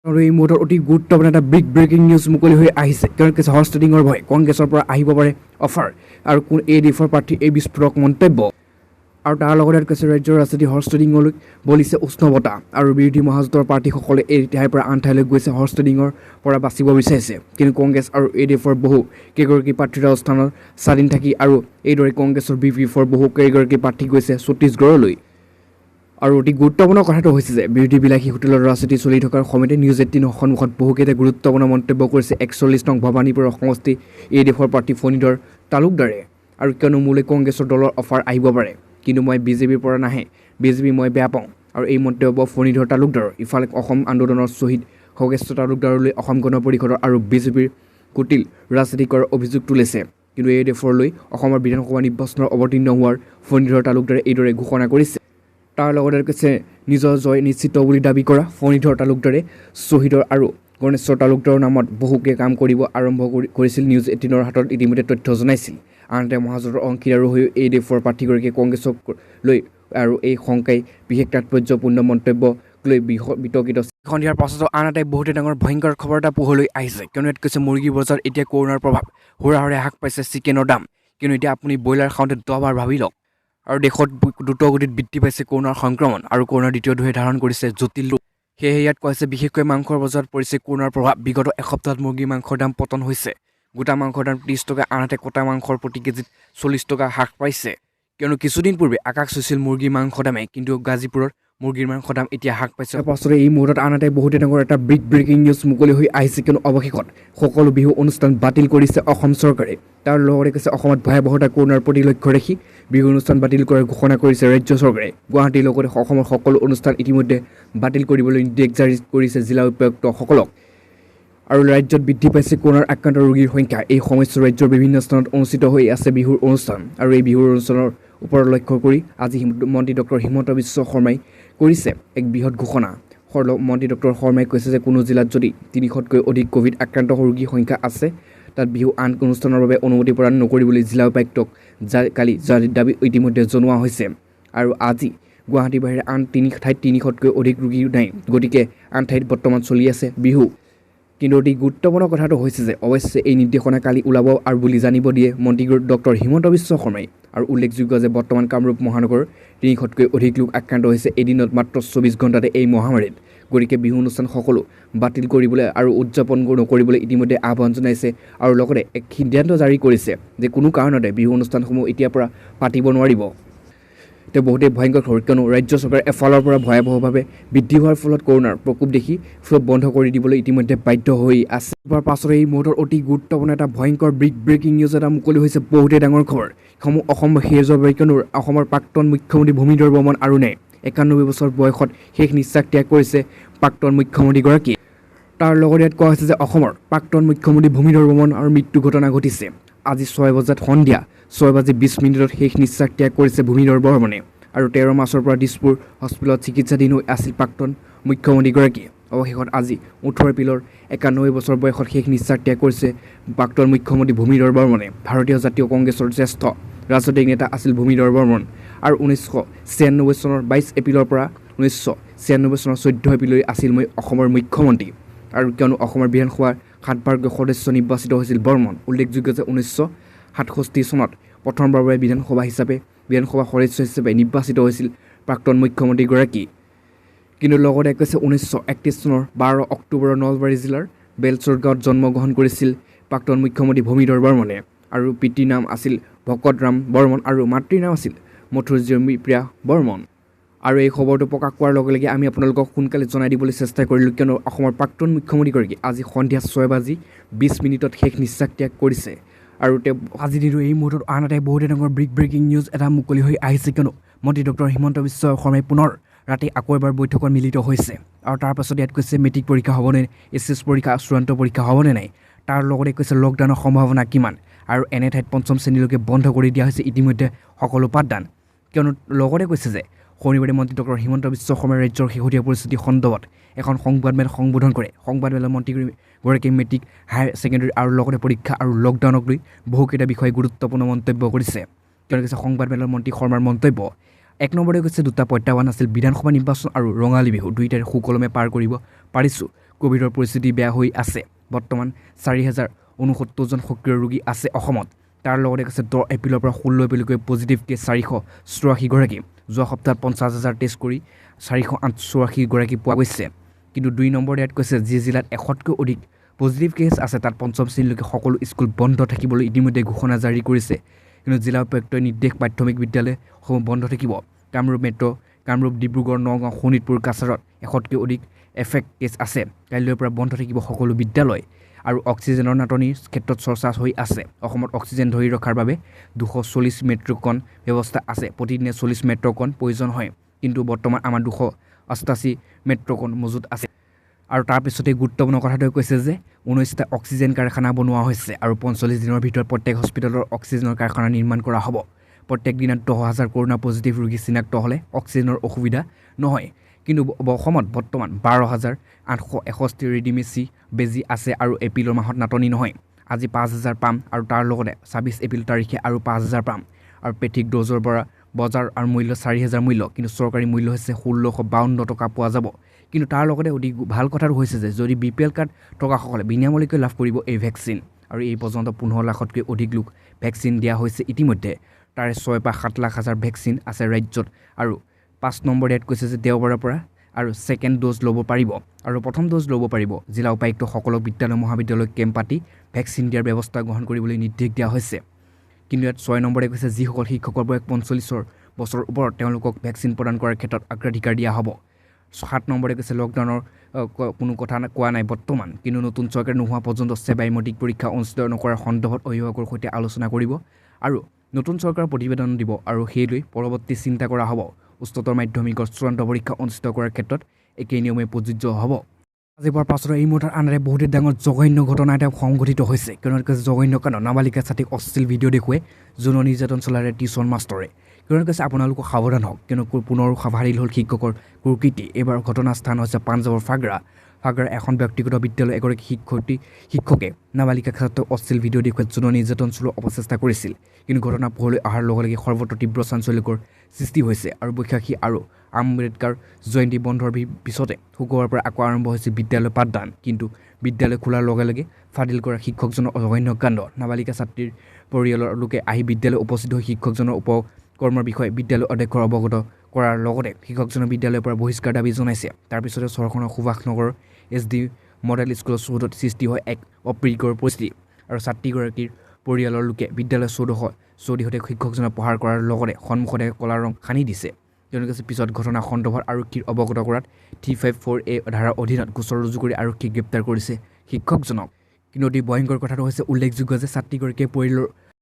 আৰু এই মুহূৰ্তত অতি গুৰুত্বপূৰ্ণ এটা বিগ ব্ৰেকিং নিউজ মুকলি হৈ আহিছে কাৰণ কিছু হৰ্চ ট্ৰেডিঙৰ ভয় কংগ্ৰেছৰ পৰা আহিব পাৰে অফাৰ আৰু কোন ADFৰ প্ৰাৰ্থী এই বিস্ফোৰক মন্তব্য আৰু তাৰ লগতে কৈছে ৰাজ্যৰ ৰাজনীতি হৰ্চ ট্ৰেডিঙলৈ বলিছে উষ্ণ বতাহ আৰু বিৰোধী মহাজোঁটৰ প্ৰাৰ্থীসকলে এই ঠাইৰ পৰা আন ঠাইলৈ গৈছে হৰ্চ ট্ৰেডিঙৰ পৰা বাচিব বিচাৰিছে কিন্তু কংগ্ৰেছ আৰু ADFৰ বহু কেইগৰাকী প্ৰাৰ্থীৰ স্থানত স্বাধীন থাকি আৰু এইদৰে কংগ্ৰেছৰ BPFৰ বহু কেইগৰাকী প্ৰাৰ্থী গৈছে ছত্তীশগড়লৈ আৰু অতি গুৰুত্বপূৰ্ণ কথাটো হৈছে যে বিৰোধী বিলাসী হোটেলৰ ৰাজনীতি চলি থকাৰ সময়তে নিউজ 18 সন্মুখত বহুকেইটা গুৰুত্বপূৰ্ণ মন্তব্য কৰিছে 41 নং ভৱানীপুৰ সমষ্টি ADFৰ প্ৰাৰ্থী ফণীধৰ তালুকদাৰে আৰু কিয়নো মোলৈ কংগ্ৰেছৰ দলৰ অফাৰ আহিব পাৰে কিন্তু মই বিজেপিৰ পৰা নাহে বিজেপি মই বেয়া পাওঁ আৰু এই মন্তব্য ফণীধৰ তালুকদাৰৰ ইফালে অসম আন্দোলনৰ শ্বহীদ খগেশ্বৰ তালুকদাৰলৈ অসম গণ পৰিষদৰ আৰু বিজেপিৰ কুটিল ৰাজনীতি কৰাৰ অভিযোগ তুলিছে কিন্তু ADFলৈ অসমৰ বিধানসভা নিৰ্বাচনৰ অৱতীৰ্ণ হোৱাৰ ফণীধৰ তালুকদাৰে এইদৰে ঘোষণা কৰিছে তাৰ লগতে কৈছে নিজৰ জয় নিশ্চিত বুলি দাবী কৰা ফণীধৰ তালুকদাৰে শ্বহীদৰ আৰু গণেশ্বৰ তালুকদাৰৰ নামত বহুকে কাম কৰিব আৰম্ভ কৰিছিল নিউজ 18ৰ হাতত ইতিমধ্যে তথ্য জনাইছিল আনহাতে মহাজোঁটৰ অংশীদাৰ হৈ ADFৰ প্ৰাৰ্থীগৰাকীয়ে কংগ্ৰেছক লৈ আৰু এই শংকাই বিশেষ তাৎপৰ্যপূৰ্ণ মন্তব্য লৈ বিতৰ্কিত সন্ধিয়াৰ পাছতো আন এটাই বহুতে ডাঙৰ ভয়ংকৰ খবৰ এটা পোহৰলৈ আহিছে কিয়নো ইয়াত কৈছে মুৰ্গী বজাৰত এতিয়া কৰোণাৰ প্ৰভাৱ হুৰাহুৰে হ্ৰাস পাইছে চিকেনৰ দাম কিন্তু এতিয়া আপুনি ব্ৰইলাৰ খাওঁতে 10 বাৰ ভাবি লওক আৰু দেশত দ্ৰুতগতিত বৃদ্ধি পাইছে কৰোণাৰ সংক্ৰমণ আৰু কৰোণাৰ দ্বিতীয় ঢৌৱে ধাৰণ কৰিছে জটিল ৰূপ সেয়েহে ইয়াত কৈছে বিশেষকৈ মাংসৰ বজাৰত পৰিছে কৰোণাৰ প্ৰভাৱ বিগত এসপ্তাহত মুৰ্গীৰ মাংসৰ দাম পতন হৈছে গোটা মাংসৰ দাম 30 টকা আনহাতে কটা মাংসৰ প্ৰতি কেজিত 40 টকা হ্ৰাস পাইছে কিয়নো কিছুদিন পূৰ্বে আকাশ চুইছিল মুৰ্গীৰ মাংসৰ দামে কিন্তু গাজীপুৰৰ মুৰ্গীৰ মাংসৰ দাম এতিয়া হ্ৰাস পাইছে পাছতে এই মুহূৰ্তত আনহাতে বহুতে ডাঙৰ এটা বিগ ব্ৰেকিং নিউজ মুকলি হৈ আহিছে কিয়নো অৱশেষত সকলো বিহু অনুষ্ঠান বাতিল কৰিছে অসম চৰকাৰে তাৰ লগতে কৈছে অসমত ভয়াৱহতা কৰোণাৰ প্ৰতি লক্ষ্য ৰাখি বিহু অনুষ্ঠান বাতিল কৰাৰ ঘোষণা কৰিছে ৰাজ্য চৰকাৰে গুৱাহাটীৰ লগতে অসমৰ সকলো অনুষ্ঠান ইতিমধ্যে বাতিল কৰিবলৈ নিৰ্দেশ জাৰি কৰিছে জিলা উপায়ুক্তসকলক আৰু ৰাজ্যত বৃদ্ধি পাইছে কৰোণাৰ আক্ৰান্ত ৰোগীৰ সংখ্যা এই সময়ছোৱাত ৰাজ্যৰ বিভিন্ন স্থানত অনুষ্ঠিত হৈ আছে বিহুৰ অনুষ্ঠান আৰু এই বিহুৰ অনুষ্ঠানৰ ওপৰত লক্ষ্য কৰি আজি মন্ত্ৰী ডক্টৰ হিমন্ত বিশ্ব শৰ্মাই কৰিছে এক বৃহৎ ঘোষণা মন্ত্ৰী ডক্টৰ শৰ্মাই কৈছে যে কোনো জিলাত যদি 300তকৈ অধিক কোভিড আক্ৰান্ত ৰোগীৰ সংখ্যা আছে তাত বিহু আন অনুষ্ঠানৰ বাবে অনুমতি প্ৰদান নকৰিবলৈ জিলা উপায়ুক্তক কালি দাবী ইতিমধ্যে জনোৱা হৈছে আৰু আজি গুৱাহাটীৰ বাহিৰে আন 3 ঠাইত 300তকৈ অধিক ৰোগী নাই গতিকে আন ঠাইত বৰ্তমান চলি আছে বিহু কিন্তু অতি গুৰুত্বপূৰ্ণ কথাটো হৈছে যে অৱশ্যে এই নিৰ্দেশনা কালি ওলাব আৰু বুলি জানিব দিয়ে মন্ত্ৰী ডক্টৰ হিমন্ত বিশ্ব শৰ্মাই আৰু উল্লেখযোগ্য যে বৰ্তমান কামৰূপ মহানগৰ 300তকৈ অধিক লোক আক্ৰান্ত হৈছে এদিনত মাত্ৰ 24 ঘণ্টাতে এই মহামাৰীত গতিকে বিহু অনুষ্ঠান সকলো বাতিল কৰিবলৈ আৰু উদযাপন নকৰিবলৈ ইতিমধ্যে আহ্বান জনাইছে আৰু লগতে এক সিদ্ধান্ত জাৰি কৰিছে যে কোনো কাৰণতে বিহু অনুষ্ঠানসমূহ এতিয়াৰ পৰা পাতিব নোৱাৰিব তেওঁ বহুতেই ভয়ংকৰ খবৰ কিয়নো ৰাজ্য চৰকাৰে এফালৰ পৰা ভয়াৱহভাৱে বৃদ্ধি হোৱাৰ ফলত কৰোণাৰ প্ৰকোপ দেখি চব বন্ধ কৰি দিবলৈ ইতিমধ্যে বাধ্য হৈ আছে তাৰ পাছতে এই মুহূৰ্তত অতি গুৰুত্বপূৰ্ণ এটা ভয়ংকৰ বিগ ব্ৰেকিং নিউজ এটা মুকলি হৈছে বহুতেই ডাঙৰ খবৰ সমূহ অসম সেউজৰ বাবে কিয়নো অসমৰ প্ৰাক্তন মুখ্যমন্ত্ৰী ভূমিধৰ বৰ্মন আৰু 91 বছৰ বয়সত শেষ নিশ্বাস ত্যাগ কৰিছে প্ৰাক্তন মুখ্যমন্ত্ৰীগৰাকীয়ে তাৰ লগতে ইয়াত কোৱা হৈছে যে অসমৰ প্ৰাক্তন মুখ্যমন্ত্ৰী ভূমিধৰ বৰ্মন আৰু মৃত্যু ঘটনা ঘটিছে আজি 6 বজাত সন্ধিয়া 6:20 শেষ নিশ্বাস ত্যাগ কৰিছে ভূমিধৰ বৰ্মনে আৰু 13 মাৰ্চৰ পৰা দিছপুৰ হস্পিটেলত চিকিৎসাধীন হৈ আছিল প্ৰাক্তন মুখ্যমন্ত্ৰীগৰাকী অৱশেষত আজি 18 এপ্ৰিলৰ 91 বছৰ বয়সত শেষ নিশ্বাস ত্যাগ কৰিছে প্ৰাক্তন মুখ্যমন্ত্ৰী ভূমিধৰ বৰ্মনে ভাৰতীয় জাতীয় কংগ্ৰেছৰ জ্যেষ্ঠ ৰাজনৈতিক নেতা আছিল ভূমিধৰ বৰ্মন আৰু 1996 চনৰ 22 এপ্ৰিলৰ পৰা 1996 চনৰ 14 এপ্ৰিললৈ আছিল অসমৰ মুখ্যমন্ত্ৰী আৰু কিয়নো অসমৰ বিধানসভাৰ 7বাৰকৈ সদস্য নিৰ্বাচিত হৈছিল বৰ্মন উল্লেখযোগ্য যে 1967 চনত প্ৰথমবাৰৰ বাবে বিধানসভা সদস্য হিচাপে নিৰ্বাচিত হৈছিল প্ৰাক্তন মুখ্যমন্ত্ৰীগৰাকী কিন্তু লগতে কৈছে 1931 চনৰ 12 অক্টোবৰৰ নলবাৰী জিলাৰ বেলচৰ গাঁৱত জন্মগ্ৰহণ কৰিছিল প্ৰাক্তন মুখ্যমন্ত্ৰী ভূমিধৰ বৰ্মনে আৰু পিতৃৰ নাম আছিল ভকতৰাম বৰ্মন আৰু মাতৃৰ নাম আছিল মথুৰজীপ্ৰিয়া বৰ্মন আৰু এই খবৰটো প্ৰকাশ কৰাৰ লগে লগে আমি আপোনালোকক সোনকালে জনাই দিবলৈ চেষ্টা কৰিলোঁ কিয়নো অসমৰ প্ৰাক্তন মুখ্যমন্ত্ৰীগৰাকী আজি সন্ধিয়া 6:20 শেষ নিশ্বাস ত্যাগ কৰিছে আৰু তেওঁ আজি দিনটো এই মুহূৰ্তত আন এটা বহুতে ডাঙৰ বিগ ব্ৰেকিং নিউজ এটা মুকলি হৈ আহিছে কিয়নো মন্ত্ৰী ডক্টৰ হিমন্ত বিশ্ব শৰ্মাই পুনৰ ৰাতি আকৌ এবাৰ বৈঠকত মিলিত হৈছে আৰু তাৰ পাছত ইয়াত কৈছে মেট্ৰিক পৰীক্ষা হ'বনে এছএছ পৰীক্ষা চূড়ান্ত পৰীক্ষা হ'বনে নাই তাৰ লগতে কৈছে লকডাউনৰ সম্ভাৱনা কিমান আৰু এনে ঠাইত 5ম শ্ৰেণীলৈকে বন্ধ কৰি দিয়া হৈছে ইতিমধ্যে সকলো পাঠদান কিয়নো লগতে কৈছে যে শনিবাৰে মন্ত্ৰী ডক্টৰ হিমন্ত বিশ্ব শৰ্মাই ৰাজ্যৰ শেহতীয়া পৰিস্থিতি সন্দৰ্ভত এখন সংবাদমেল সম্বোধন কৰে সংবাদমেলত মন্ত্ৰীগৰাকীয়ে মেট্ৰিক হায়াৰ ছেকেণ্ডেৰী আৰু লগতে পৰীক্ষা আৰু লকডাউনক লৈ বহুকেইটা বিষয়ে গুৰুত্বপূৰ্ণ মন্তব্য কৰিছে তেওঁ কৈছে সংবাদমেলত মন্ত্ৰী শৰ্মাৰ মন্তব্য 1 নম্বৰে কৈছে দুটা প্ৰত্যাহ্বান আছিল বিধানসভা নিৰ্বাচন আৰু ৰঙালী বিহু দুইটাৰে সুকলমে পাৰ কৰিব পাৰিছোঁ কোভিডৰ পৰিস্থিতি বেয়া হৈ আছে বৰ্তমান 4069 জন সক্ৰিয় ৰোগী আছে অসমত তাৰ লগতে কৈছে 10 এপ্ৰিলৰ পৰা 16 এপ্ৰিললৈকে পজিটিভ কেছ 484 গৰাকী যোৱা সপ্তাহত 50,000 টেষ্ট কৰি 484 গৰাকী পোৱা গৈছে কিন্তু 2 নম্বৰ ইয়াত কৈছে যি জিলাত 100তকৈ অধিক পজিটিভ কেছ আছে তাত পঞ্চম শ্ৰেণীলৈকে সকলো স্কুল বন্ধ থাকিবলৈ ইতিমধ্যে ঘোষণা জাৰি কৰিছে কিন্তু জিলা উপায়ুক্ত নিৰ্দেশ প্ৰাথমিক বিদ্যালয়সমূহ বন্ধ থাকিব কামৰূপ মেট্ৰ কামৰূপ ডিব্ৰুগড় নগাঁও শোণিতপুৰ কাছাৰত 100তকৈ অধিক এফেক্ট কেছ আছে কাইলৈৰ পৰা বন্ধ থাকিব সকলো বিদ্যালয় আৰু অক্সিজেনৰ নাটনিৰ ক্ষেত্ৰত চৰ্চা হৈ আছে অসমত অক্সিজেন ধৰি ৰখাৰ বাবে 240 মেট্ৰিক টন ব্যৱস্থা আছে প্ৰতিদিনে 40 মেট্ৰিক টন প্ৰয়োজন হয় কিন্তু বৰ্তমান আমাৰ 288 মেট্ৰিক টন মজুত আছে আৰু তাৰ পিছতে গুৰুত্বপূৰ্ণ কথাটো কৈছে যে 19টা অক্সিজেন কাৰখানা বনোৱা হৈছে আৰু 45 দিনৰ ভিতৰত প্ৰত্যেক হস্পিটেলৰ অক্সিজেনৰ কাৰখানা নিৰ্মাণ কৰা হ'ব প্ৰত্যেক দিনত 10,000 কৰোনা পজিটিভ ৰোগী চিনাক্ত হ'লে অক্সিজেনৰ অসুবিধা নহয় কিন্তু অসমত বৰ্তমান 12,861 ৰেডিমেচি বেজি আছে আৰু এপ্ৰিলৰ মাহত নাটনি নহয় আজি 5,000 পাম আৰু তাৰ লগতে 26 এপ্ৰিল তাৰিখে আৰু 5,000 পাম আৰু পেথিক ড'জৰ পৰা বজাৰ আৰু মূল্য 4,000 মূল্য কিন্তু চৰকাৰী মূল্য হৈছে 1652 টকা পোৱা যাব কিন্তু তাৰ লগতে অধিক ভাল কথাটো হৈছে যে যদি BPL কাৰ্ড টকাসকলে বিনামূলীয়াকৈ লাভ কৰিব এই ভেকচিন আৰু এই পৰ্যন্ত 15 লাখতকৈ অধিক লোক ভেকচিন দিয়া হৈছে ইতিমধ্যে তাৰে 6 পৰা 7 লাখ হাজাৰ ভেকচিন আছে ৰাজ্যত আৰু 5 নম্বৰ ইয়াত কৈছে যে দেওবাৰৰ পৰা আৰু ছেকেণ্ড ড'জ ল'ব পাৰিব আৰু প্ৰথম ড'জ ল'ব পাৰিব জিলা উপায়ুক্ত সকলো বিদ্যালয় মহাবিদ্যালয় কেম্প পাতি ভেকচিন দিয়াৰ ব্যৱস্থা গ্ৰহণ কৰিবলৈ নিৰ্দেশ দিয়া হৈছে কিন্তু ইয়াত 6 নম্বৰে কৈছে যিসকল শিক্ষকৰ বয়স 45 বছৰৰ ওপৰত তেওঁলোকক ভেকচিন প্ৰদান কৰাৰ ক্ষেত্ৰত অগ্ৰাধিকাৰ দিয়া হ'ব 7 নম্বৰে কৈছে লকডাউনৰ কোনো কথা কোৱা নাই বৰ্তমান কিন্তু নতুন চৰকাৰ নোহোৱা পৰ্যন্ত ছেবাইমতিক পৰীক্ষা অনুষ্ঠিত নকৰাৰ সন্দৰ্ভত অভিভাৱকৰ সৈতে আলোচনা কৰিব আৰু নতুন চৰকাৰৰ প্ৰতিবেদন দিব আৰু সেইলৈ পৰৱৰ্তী চিন্তা কৰা হ'ব উচ্চতৰ মাধ্যমিকৰ চূড়ান্ত পৰীক্ষা অনুষ্ঠিত কৰাৰ ক্ষেত্ৰত একেই নিয়মে প্ৰযোজ্য হ'ব আজিৰ পৰা পাছত এই মুহূৰ্তত আনহাতে বহুতেই ডাঙৰ জঘন্য ঘটনা এটা সংঘটিত হৈছে কিয়নো কৈছে জঘন্য কাণ্ডত নাবালিকা ছাত্ৰীক অশ্লীল ভিডিঅ' দেখুৱাই যৌন নিৰ্যাতন চলালে টিউচন মাষ্টৰে কিয়নো কৈছে আপোনালোক সাৱধান হওক কিয়নো পুনৰ ভাৰিল হ'ল শিক্ষকৰ কুকৃতি এইবাৰ ঘটনাস্থান হৈছে পাঞ্জাৱৰ ফাগৰা এখন ব্যক্তিগত বিদ্যালয় এগৰাকী শিক্ষকে নাবালিকা ছাত্ৰক অশ্লীল ভিডিঅ' দেখুৱাই যৌন নিৰ্যাতন চলোৱাৰ অপচেষ্টা কৰিছিল কিন্তু ঘটনা পোহৰলৈ অহাৰ লগে লগে সৰ্বত্ৰ তীব্ৰ চাঞ্চল্যকৰ সৃষ্টি হৈছে আৰু বৈশাখী আৰু আম্বেদকাৰ জয়ন্তী বন্ধৰ পিছতে শুক্ৰবাৰৰ পৰা আকৌ আৰম্ভ হৈছে বিদ্যালয় পাঠদান কিন্তু বিদ্যালয় খোলাৰ লগে লগে ফাদিল কৰা শিক্ষকজনৰ অজঘন্য কাণ্ড নাবালিকা ছাত্ৰীৰ পৰিয়ালৰ লোকে আহি বিদ্যালয় উপস্থিত হৈ শিক্ষকজনৰ উপকৰ্মৰ বিষয়ে বিদ্যালয় অধ্যক্ষৰ অৱগত কৰাৰ লগতে শিক্ষকজনৰ বিদ্যালয়ৰ পৰা বহিষ্কাৰ দাবী জনাইছে তাৰ পিছতে চহৰখনৰ সুভাষ নগৰৰ SD মডেল স্কুলৰ চৌহদত সৃষ্টি হয় এক অপ্ৰীতিকৰ পৰিস্থিতি আৰু ছাত্ৰীগৰাকীৰ পৰিয়ালৰ লোকে বিদ্যালয়ৰ চৌদিশতে শিক্ষকজনক প্ৰহাৰ কৰাৰ লগতে সন্মুখতে কলা ৰং সানি দিছে তেওঁলোকে পিছত ঘটনা সন্দৰ্ভত আৰক্ষীৰ অৱগত কৰাত 354A ধাৰাৰ অধীনত গোচৰ ৰুজু কৰি আৰক্ষীয়ে গ্ৰেপ্তাৰ কৰিছে শিক্ষকজনক কিন্তু অতি ভয়ংকৰ কথাটো হৈছে উল্লেখযোগ্য যে ছাত্ৰীগৰাকীয়ে পৰিয়ালৰ